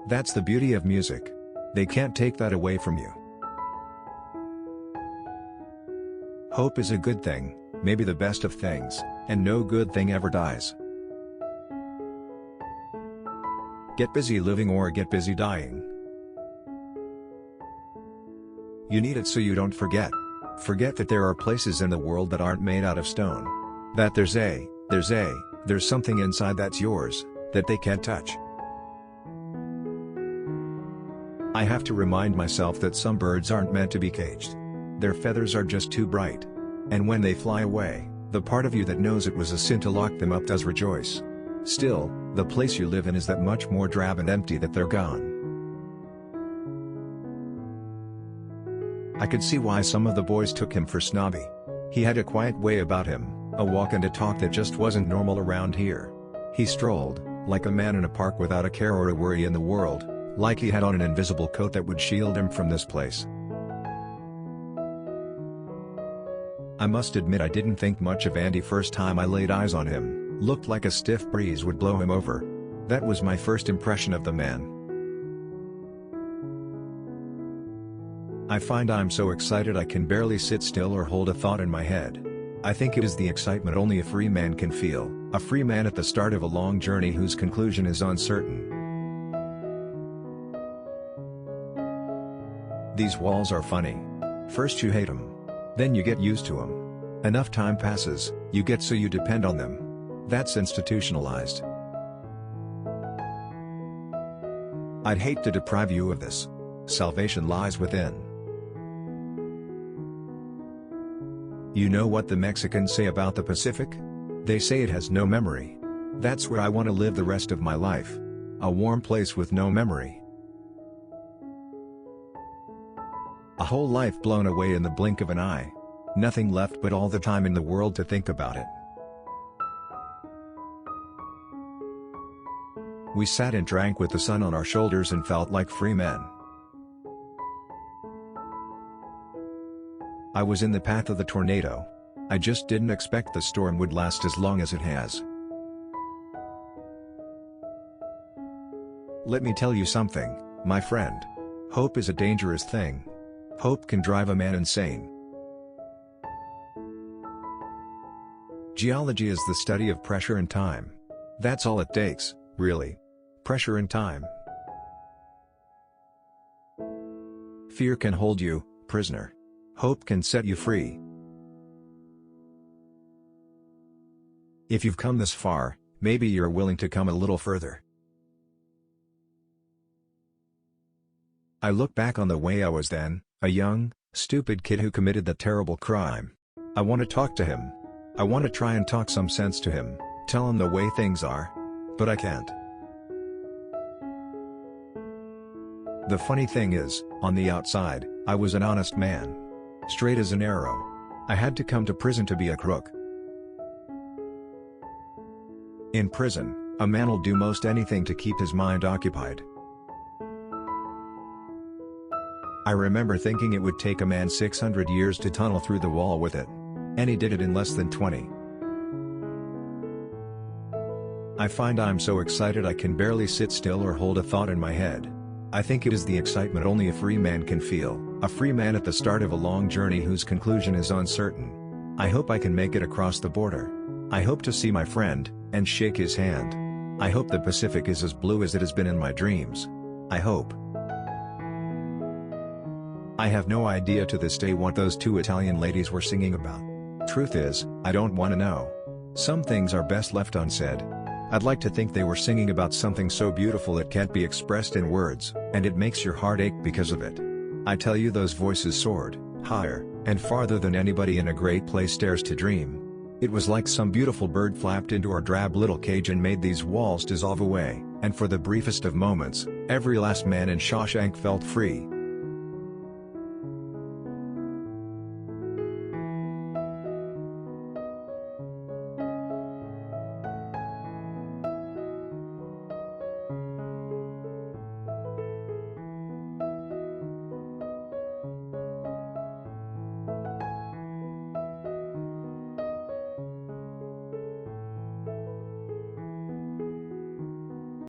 That's the beauty of music. They can't take that away from you. Hope is a good thing, maybe the best of things, and no good thing ever dies. Get busy living or get busy dying. You need it so you don't forget. Forget that there are places in the world that aren't made out of stone. That there's something inside that's yours, that they can't touch. I have to remind myself that some birds aren't meant to be caged. Their feathers are just too bright. And when they fly away, the part of you that knows it was a sin to lock them up does rejoice. Still, the place you live in is that much more drab and empty that they're gone. I could see why some of the boys took him for snobby. He had a quiet way about him, a walk and a talk that just wasn't normal around here. He strolled, like a man in a park without a care or a worry in the world, like he had on an invisible coat that would shield him from this place. I must admit I didn't think much of Andy first time I laid eyes on him, looked like a stiff breeze would blow him over. That was my first impression of the man. I find I'm so excited I can barely sit still or hold a thought in my head. I think it is the excitement only a free man can feel, a free man at the start of a long journey whose conclusion is uncertain. These walls are funny. First you hate them. Then you get used to them. Enough time passes, you get so you depend on them. That's institutionalized. I'd hate to deprive you of this. Salvation lies within. You know what the Mexicans say about the Pacific? They say it has no memory. That's where I want to live the rest of my life. A warm place with no memory. A whole life blown away in the blink of an eye. Nothing left but all the time in the world to think about it. We sat and drank with the sun on our shoulders and felt like free men. I was in the path of the tornado. I just didn't expect the storm would last as long as it has. Let me tell you something, my friend. Hope is a dangerous thing. Hope can drive a man insane. Geology is the study of pressure and time. That's all it takes, really. Pressure and time. Fear can hold you, prisoner. Hope can set you free. If you've come this far, maybe you're willing to come a little further. I look back on the way I was then, a young, stupid kid who committed that terrible crime. I want to talk to him. I want to try and talk some sense to him, tell him the way things are. But I can't. The funny thing is, on the outside, I was an honest man. Straight as an arrow. I had to come to prison to be a crook. In prison, a man will do most anything to keep his mind occupied. I remember thinking it would take a man 600 years to tunnel through the wall with it. And he did it in less than 20. I find I'm so excited I can barely sit still or hold a thought in my head. I think it is the excitement only a free man can feel, a free man at the start of a long journey whose conclusion is uncertain. I hope I can make it across the border. I hope to see my friend, and shake his hand. I hope the Pacific is as blue as it has been in my dreams. I hope. I have no idea to this day what those two Italian ladies were singing about. Truth is, I don't want to know. Some things are best left unsaid. I'd like to think they were singing about something so beautiful it can't be expressed in words, and it makes your heart ache because of it. I tell you, those voices soared, higher, and farther than anybody in a great place dares to dream. It was like some beautiful bird flapped into our drab little cage and made these walls dissolve away, and for the briefest of moments, every last man in Shawshank felt free.